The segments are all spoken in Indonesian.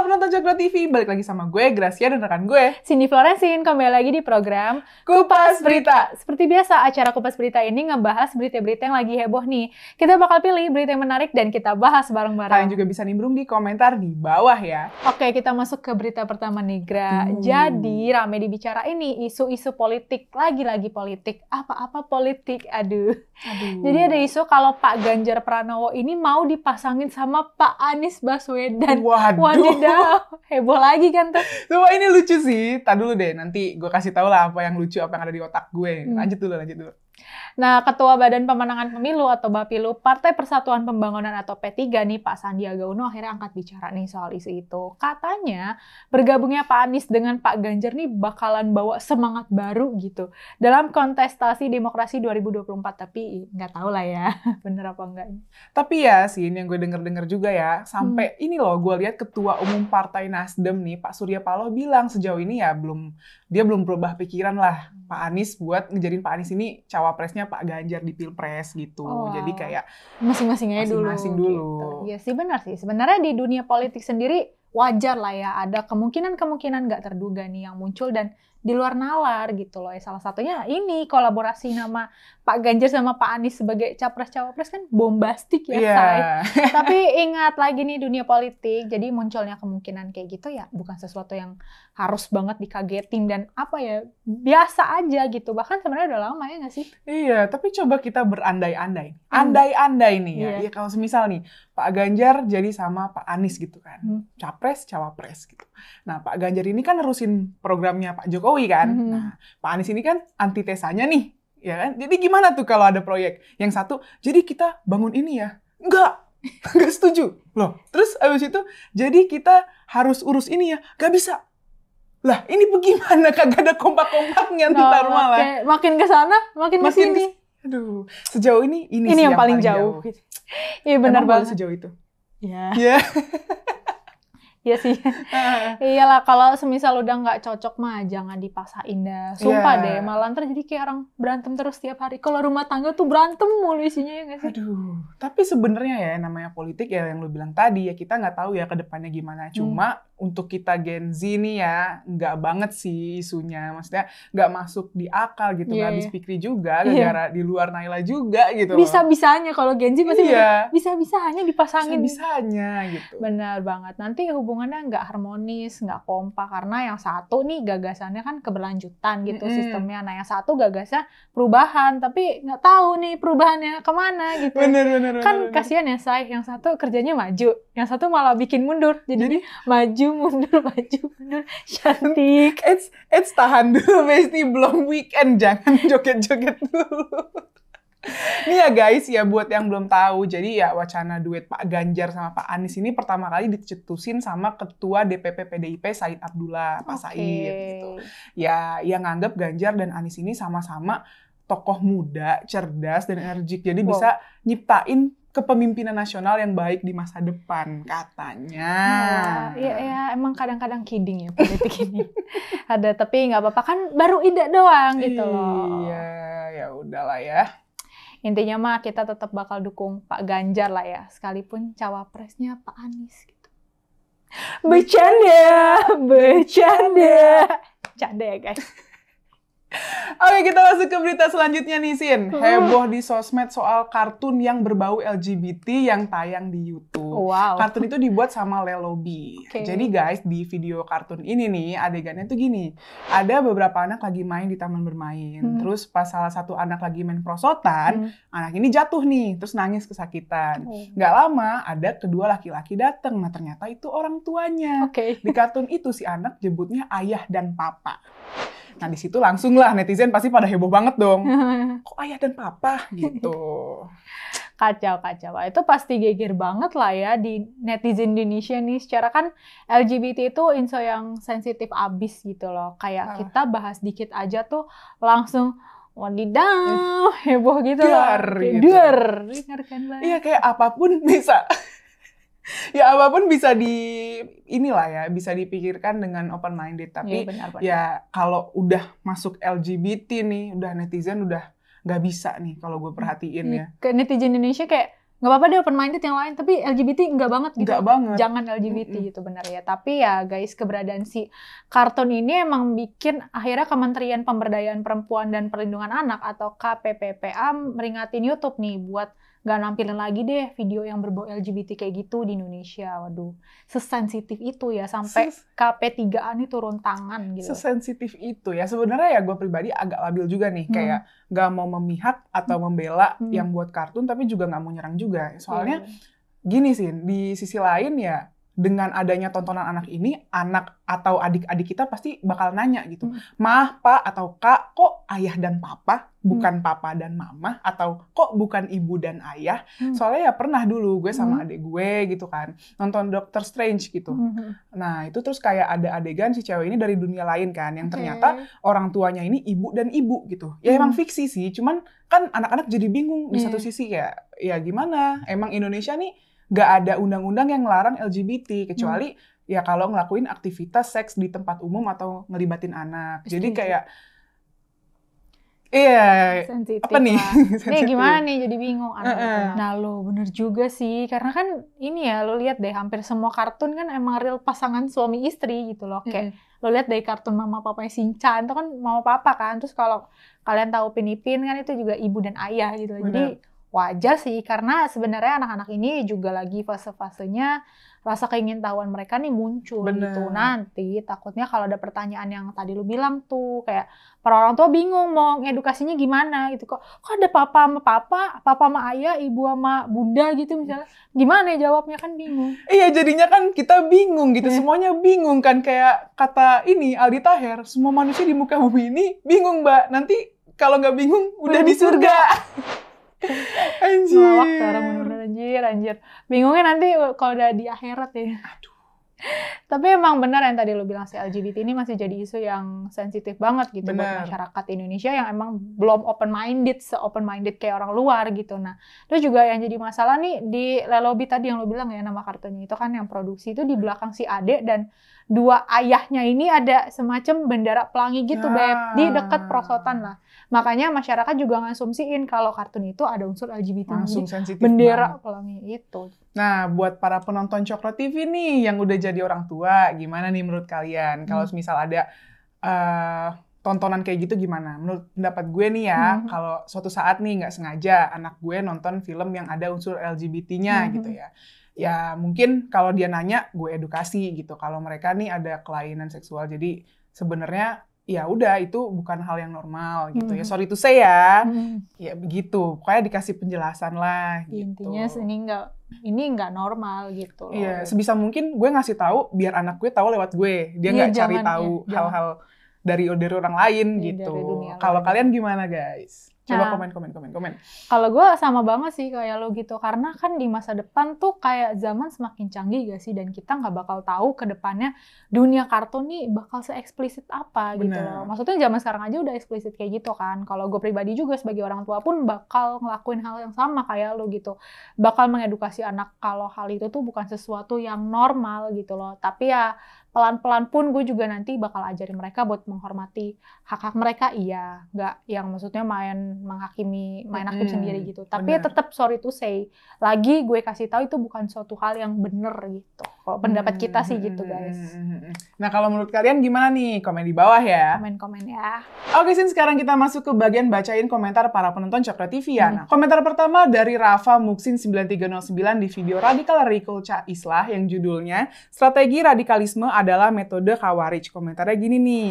penonton Coklat TV, balik lagi sama gue, Gracia, dan rekan gue Cindy Florensin, kembali lagi di program Kupas Berita. Seperti biasa, acara Kupas Berita ini ngebahas berita-berita yang lagi heboh nih. Kita bakal pilih berita yang menarik dan kita bahas bareng-bareng. Kalian juga bisa nimbrung di komentar di bawah ya. Oke, kita masuk ke berita pertama nih, Gra. Jadi, rame dibicarain nih isu-isu politik, lagi-lagi politik. Apa-apa politik, aduh. Jadi ada isu kalau Pak Ganjar Pranowo ini mau dipasangin sama Pak Anies Baswedan. Wadidaw, heboh lagi kan tuh. Wah, ini lucu sih. Tadi dulu deh, nanti gue kasih tau lah apa yang lucu, apa yang ada di otak gue. Lanjut dulu. Nah, Ketua Badan Pemenangan Pemilu atau Bapilu Partai Persatuan Pembangunan atau P3 nih, Pak Sandiaga Uno akhirnya angkat bicara nih soal isu itu. Katanya bergabungnya Pak Anies dengan Pak Ganjar nih bakalan bawa semangat baru gitu dalam kontestasi demokrasi 2024. Tapi nggak tahu lah ya, bener apa enggak. Tapi ya sih, yang gue denger juga ya, sampai ini loh gue lihat Ketua Umum Partai Nasdem nih, Pak Surya Paloh bilang sejauh ini ya dia belum berubah pikiran lah Pak Anies buat ngejadiin Pak Anies ini cawapresnya Pak Ganjar di Pilpres gitu. Oh, Jadi kayak masing-masing aja dulu. Gitu. Iya sih, benar sih. Sebenarnya di dunia politik sendiri wajar lah ya, ada kemungkinan nggak terduga nih yang muncul dan di luar nalar gitu loh. Salah satunya ini kolaborasi nama Pak Ganjar sama Pak Anies sebagai capres-cawapres kan bombastik ya, say. Tapi ingat lagi nih dunia politik, jadi munculnya kemungkinan kayak gitu ya bukan sesuatu yang harus banget dikagetin dan biasa aja gitu. Bahkan sebenarnya udah lama ya nggak sih? Iya, tapi coba kita berandai-andai. Andai-andai nih ya. Iya, kalau semisal nih Pak Ganjar jadi sama Pak Anies gitu kan. Capres, cawapres gitu. Nah, Pak Ganjar ini kan nerusin programnya Pak Jokowi kan. Nah, Pak Anies ini kan antitesanya nih. Ya kan? Jadi gimana tuh kalau ada proyek? Yang satu, jadi kita bangun ini ya. Enggak setuju. Loh, terus abis itu, jadi kita harus urus ini ya. Gak bisa. Lah, ini bagaimana? Kagak ada kompak-kompaknya ntar malah. Makin ke sana, makin ke sini. Aduh, sejauh ini yang paling jauh. Iya benar banget. Sejauh itu. Iya. Yeah. Iya sih. Iyalah, kalau semisal udah nggak cocok mah jangan dipaksain dah. Sumpah deh, malah ntar jadi kayak orang berantem terus tiap hari. Kalau rumah tangga tuh berantem mulu isinya ya nggak sih? Aduh, tapi sebenarnya ya namanya politik ya yang lu bilang tadi ya kita nggak tahu ya ke depannya gimana. Cuma untuk kita Gen Z nih ya nggak banget sih isunya. Maksudnya nggak masuk di akal gitu. Nggak habis pikir juga, gara-gara di luar Naila juga gitu. Bisa-bisanya kalau Gen Z masih bisa-bisanya dipasangin. Bisa-bisanya gitu. Benar banget. Nanti hubungannya nggak harmonis, nggak kompak. Karena yang satu nih gagasannya kan keberlanjutan gitu sistemnya. Nah yang satu gagasnya perubahan. Tapi nggak tahu nih perubahannya kemana gitu. Bener. Kan kasihan ya, Say. Yang satu kerjanya maju. Yang satu malah bikin mundur. Jadi maju mundur. Cantik. It's tahan dulu, Besti. Belum weekend. Jangan joget-joget dulu. Nih ya guys, ya buat yang belum tahu, jadi ya wacana duet Pak Ganjar sama Pak Anies ini pertama kali dicetusin sama Ketua DPP PDIP Said Abdullah, Pak Said gitu. Ya, yang nganggap Ganjar dan Anies ini sama-sama tokoh muda, cerdas, dan energik. Jadi bisa nyiptain kepemimpinan nasional yang baik di masa depan, katanya. Iya, emang kadang-kadang kidding ya politik ini. Ada, tapi nggak apa-apa, kan baru ide doang gitu loh. Iya, ya udahlah ya. Intinya mah kita tetap bakal dukung Pak Ganjar lah ya, sekalipun cawapresnya Pak Anies gitu. Bercanda ya guys. Oke, kita masuk ke berita selanjutnya nih, Sin. Heboh di sosmed soal kartun yang berbau LGBT yang tayang di YouTube. Wow. Kartun itu dibuat sama Lelobi. Jadi guys, di video kartun ini nih, adegannya tuh gini. Ada beberapa anak lagi main di taman bermain. Terus pas salah satu anak lagi main prosotan, anak ini jatuh nih, terus nangis kesakitan. Nggak lama, ada kedua laki-laki datang. Nah, ternyata itu orang tuanya. Di kartun itu si anak jemputnya ayah dan papa. Nah, di situ langsung lah netizen pasti pada heboh banget dong. Kok ayah dan papa gitu. Kacau. Itu pasti geger banget lah ya di netizen Indonesia nih. Secara kan LGBT itu isu yang sensitif abis gitu loh. Kayak kita bahas dikit aja tuh langsung wadidaw, heboh gitu loh. Dar. Iya, kayak apapun bisa. Ya apapun bisa bisa dipikirkan dengan open minded, tapi benar. Ya kalau udah masuk LGBT nih, udah netizen udah nggak bisa nih kalau gue perhatiin ya. Ke netizen Indonesia kayak nggak apa-apa deh open minded yang lain, tapi LGBT nggak banget gitu. Nggak banget. Jangan LGBT gitu benar ya. Tapi ya guys, keberadaan si kartun ini emang bikin akhirnya Kementerian Pemberdayaan Perempuan dan Perlindungan Anak atau KPPPA meringatin YouTube nih buat nggak nampilin lagi deh video yang berbau LGBT kayak gitu di Indonesia. Waduh, sesensitif itu ya sampai KP3A nih turun tangan gitu. Sesensitif itu ya. Sebenarnya ya gue pribadi agak labil juga nih, kayak nggak mau memihak atau membela yang buat kartun, tapi juga nggak mau nyerang juga. Soalnya gini sih, di sisi lain ya, dengan adanya tontonan anak ini, anak atau adik-adik kita pasti bakal nanya gitu, Mah, Pak, atau Kak, kok ayah dan papa, bukan papa dan mama, atau kok bukan ibu dan ayah? Soalnya ya pernah dulu gue sama adik gue gitu kan, nonton Doctor Strange gitu. Nah itu terus kayak ada adegan si cewek ini dari dunia lain kan, yang ternyata orang tuanya ini ibu dan ibu gitu. Ya emang fiksi sih, cuman kan anak-anak jadi bingung di satu sisi ya gimana, emang Indonesia nih nggak ada undang-undang yang ngelarang LGBT, kecuali ya kalau ngelakuin aktivitas seks di tempat umum atau ngelibatin anak. Jadi kayak, sensitif apa nih? Nih gimana nih, jadi bingung. Nah lo bener juga sih, karena kan ini ya lo lihat deh, hampir semua kartun kan emang real pasangan suami istri gitu loh. Kayak lo lihat dari kartun mama papanya Shinchan, itu kan mama papa kan. Terus kalau kalian tahu Upin Ipin kan itu juga ibu dan ayah gitu. Jadi wajar sih, karena sebenarnya anak-anak ini juga lagi fase-fasenya rasa keingintahuan mereka nih muncul gitu. Nanti takutnya kalau ada pertanyaan yang tadi lu bilang tuh, kayak para orang tua bingung mau ngedukasinya gimana gitu. Kok ada papa sama ayah, ibu sama bunda gitu misalnya. Gimana ya jawabnya, kan bingung. Iya, jadinya kan kita bingung gitu, semuanya bingung kan. Kayak kata ini Aldi Taher, semua manusia di muka bumi ini bingung, Mbak. Nanti kalau nggak bingung udah di surga. Anjir. Ngelawak sekarang bener-bener anjir. Bingungnya nanti kalau udah di akhirat ya. Aduh. Tapi emang benar yang tadi lo bilang, si LGBT ini masih jadi isu yang sensitif banget gitu buat masyarakat Indonesia yang emang belum open-minded, se-open-minded kayak orang luar gitu. Nah, itu juga yang jadi masalah nih di Lelobi tadi yang lo bilang ya, nama kartunya itu kan yang produksi itu di belakang si Ade dan dua ayahnya ini ada semacam bendera pelangi gitu, Beb, di dekat perosotan lah. Makanya masyarakat juga ngasumsiin kalau kartun itu ada unsur LGBT, langsung sensitif bendera banget. pelangi itu. Nah, buat para penonton Cokro TV nih yang udah jadi orang tua, gimana nih menurut kalian? Kalau misal ada tontonan kayak gitu gimana? Menurut pendapat gue nih ya, kalau suatu saat nih nggak sengaja anak gue nonton film yang ada unsur LGBT-nya gitu ya. Ya mungkin kalau dia nanya, gue edukasi gitu. Kalau mereka nih ada kelainan seksual, jadi sebenarnya ya udah itu bukan hal yang normal gitu ya. Sorry to say ya, ya begitu. Pokoknya dikasih penjelasan lah. Intinya gitu. ini nggak normal gitu. Iya, sebisa mungkin gue ngasih tahu biar anak gue tahu lewat gue. Dia nggak cari tahu hal-hal dari orang lain gitu. Kalau kalian gimana guys? Coba komen. Kalau gue sama banget sih kayak lo gitu, karena kan di masa depan tuh kayak zaman semakin canggih gak sih, dan kita nggak bakal tahu ke depannya dunia kartun nih bakal se-eksplisit apa gitu loh. Maksudnya zaman sekarang aja udah eksplisit kayak gitu kan. Kalau gue pribadi juga sebagai orang tua pun bakal ngelakuin hal yang sama kayak lo gitu. Bakal mengedukasi anak kalau hal itu tuh bukan sesuatu yang normal gitu loh. Tapi ya pelan-pelan pun gue juga nanti bakal ajarin mereka buat menghormati hak-hak mereka, iya. Nggak yang maksudnya main hakim sendiri gitu. Tapi ya tetap sorry to say, lagi gue kasih tahu itu bukan suatu hal yang bener gitu. Kalau pendapat kita sih gitu guys. Nah kalau menurut kalian gimana nih? Komen di bawah ya. Komen ya. Oke, sekarang kita masuk ke bagian bacain komentar para penonton Cokro TV ya. Nah, komentar pertama dari Rafa Muksin 9309 di video Radikal Radikal Ca Islah yang judulnya Strategi Radikalisme adalah Metode Khawarij. Komentarnya gini nih.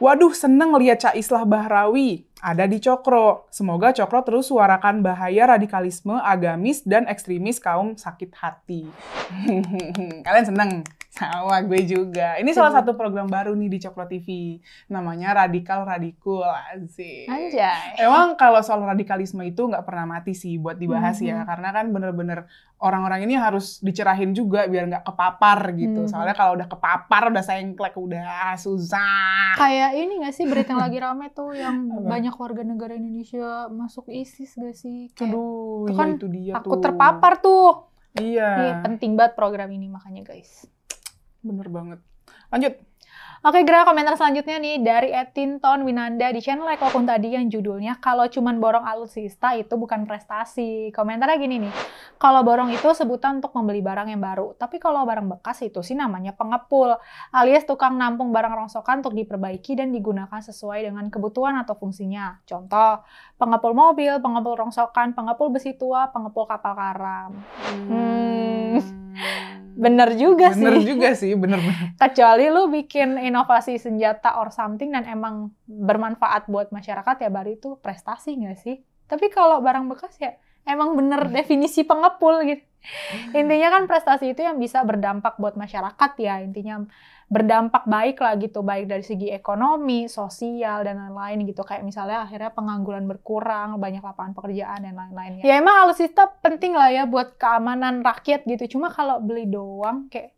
Waduh, seneng lihat Ca Islah Bahrawi ada di Cokro. Semoga Cokro terus suarakan bahaya radikalisme agamis dan ekstremis kaum sakit hati. Kalian seneng? Sama gue juga. Ini salah satu program baru nih di Cokro TV. Namanya Radikal Radikul. Asik. Anjay. Emang kalau soal radikalisme itu nggak pernah mati sih buat dibahas ya. Karena kan bener-bener orang-orang ini harus dicerahin juga biar nggak kepapar gitu. Soalnya kalau udah kepapar, udah sengklek, udah susah. Kayak ini nggak sih berita yang lagi rame tuh yang banyak warga negara Indonesia masuk ISIS gak sih? Aduh, itu kan itu dia takut tuh. terpapar tuh. Iya. Nih, penting banget program ini makanya guys. Bener banget. Lanjut. Oke, Gra, komentar selanjutnya nih dari @Tinton Winanda di channel Eko Kun tadi yang judulnya kalau cuman borong alutsista itu bukan prestasi. Komentarnya gini nih, kalau borong itu sebutan untuk membeli barang yang baru, tapi kalau barang bekas itu sih namanya pengepul, alias tukang nampung barang rongsokan untuk diperbaiki dan digunakan sesuai dengan kebutuhan atau fungsinya. Contoh, pengepul mobil, pengepul rongsokan, pengepul besi tua, pengepul kapal karam. Bener juga sih. Bener. Kecuali lu bikin inovasi senjata or something dan emang bermanfaat buat masyarakat ya baru itu prestasi nggak sih? Tapi kalau barang bekas ya emang bener definisi pengepul gitu. Intinya kan prestasi itu yang bisa berdampak buat masyarakat ya, intinya berdampak baik lah gitu, baik dari segi ekonomi, sosial, dan lain-lain gitu. Kayak misalnya akhirnya pengangguran berkurang, banyak lapangan pekerjaan, dan lain-lain. Ya emang alutsista penting lah ya buat keamanan rakyat gitu. Cuma kalau beli doang kayak,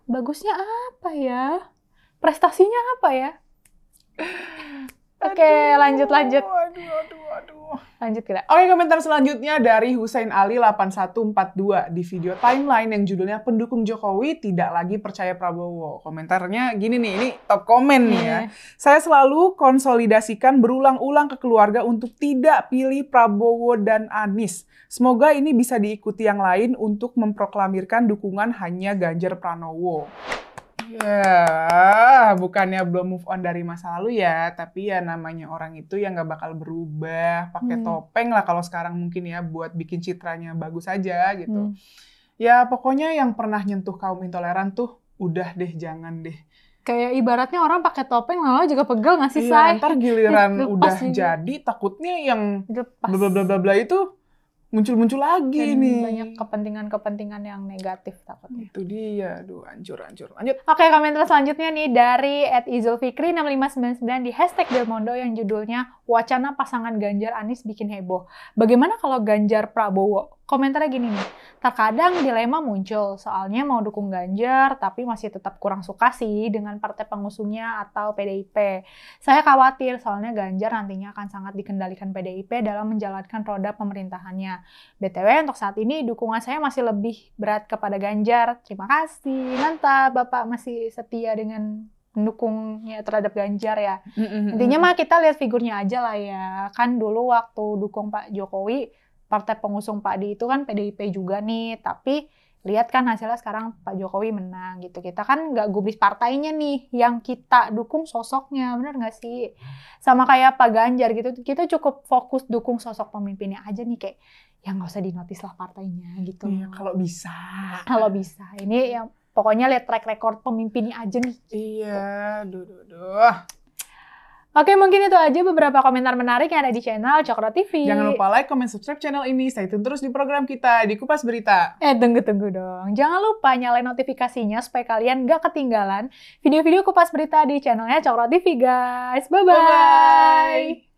bagusnya apa ya? Prestasinya apa ya? Oke, lanjut. Aduh. Lanjut kita. Oke, komentar selanjutnya dari Hussein Ali 8142 di video timeline yang judulnya pendukung Jokowi tidak lagi percaya Prabowo. Komentarnya gini nih, ini top komen nih ya. Saya selalu konsolidasikan berulang-ulang ke keluarga untuk tidak pilih Prabowo dan Anies. Semoga ini bisa diikuti yang lain untuk memproklamirkan dukungan hanya Ganjar Pranowo. Ya, bukannya belum move on dari masa lalu ya, tapi ya namanya orang itu yang nggak bakal berubah, pakai topeng lah kalau sekarang mungkin ya buat bikin citranya bagus aja gitu. Ya pokoknya yang pernah nyentuh kaum intoleran tuh udah deh, jangan deh. Kayak ibaratnya orang pakai topeng lama juga pegel nggak sih, Say? Ntar giliran udah jadi takutnya yang bla bla bla itu muncul lagi dan nih. Banyak kepentingan yang negatif takutnya. Itu dia, aduh hancur. Lanjut. Oke, komentar selanjutnya nih dari @izulfikri6599 di #Delmondo yang judulnya wacana pasangan Ganjar Anies bikin heboh. Bagaimana kalau Ganjar Prabowo? Komentarnya gini nih, terkadang dilema muncul, soalnya mau dukung Ganjar tapi masih tetap kurang suka sih dengan partai pengusungnya atau PDIP. Saya khawatir soalnya Ganjar nantinya akan sangat dikendalikan PDIP dalam menjalankan roda pemerintahannya. BTW untuk saat ini dukungan saya masih lebih berat kepada Ganjar. Terima kasih. Mantap, Bapak masih setia dengan pendukungnya terhadap Ganjar ya. Intinya mah kita lihat figurnya aja lah ya. Kan dulu waktu dukung Pak Jokowi, partai pengusung Pak Di itu kan PDIP juga nih, tapi lihat kan hasilnya sekarang Pak Jokowi menang gitu. Kita kan nggak gubris partainya nih, yang kita dukung sosoknya, bener nggak sih? Sama kayak Pak Ganjar gitu, kita cukup fokus dukung sosok pemimpinnya aja nih, kayak yang nggak usah dinotis lah partainya gitu. Iya, kalau bisa. Ini yang pokoknya lihat track record pemimpinnya aja nih. Iya, duh. Oke, mungkin itu aja beberapa komentar menarik yang ada di channel Cokro TV. Jangan lupa like, comment, subscribe channel ini. Stay tune terus di program kita di Kupas Berita. Tunggu dong. Jangan lupa nyalain notifikasinya supaya kalian gak ketinggalan video-video Kupas Berita di channelnya Cokro TV, guys. Bye-bye.